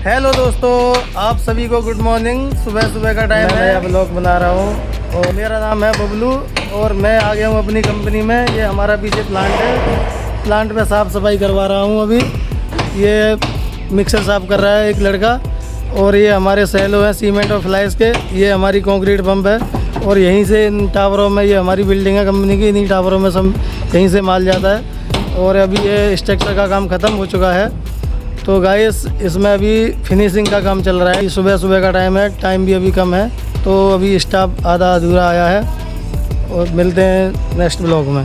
Hello दोस्तों, आप सभी को गुड मॉर्निंग। सुबह सुबह का टाइम है, नया ब्लॉग बना रहा हूँ और मेरा नाम है बबलू और मैं आ गया हूँ अपनी कंपनी में। ये हमारा पीछे प्लांट है, प्लांट में साफ़ सफाई करवा रहा हूँ अभी। ये मिक्सर साफ़ कर रहा है एक लड़का और ये हमारे सैलो हैं सीमेंट और फ्लाइस के। ये हमारी कंक्रीट पंप है और यहीं से इन टावरों में, ये हमारी बिल्डिंग है कंपनी की, इन्हीं टावरों में सब यहीं से माल जाता है। और अभी ये स्ट्रक्चर का काम ख़त्म हो चुका है। तो गाइस इसमें अभी फिनिशिंग का काम चल रहा है। सुबह सुबह का टाइम है, टाइम भी अभी कम है, तो अभी स्टाफ आधा अधूरा आया है और मिलते हैं नेक्स्ट ब्लॉग में।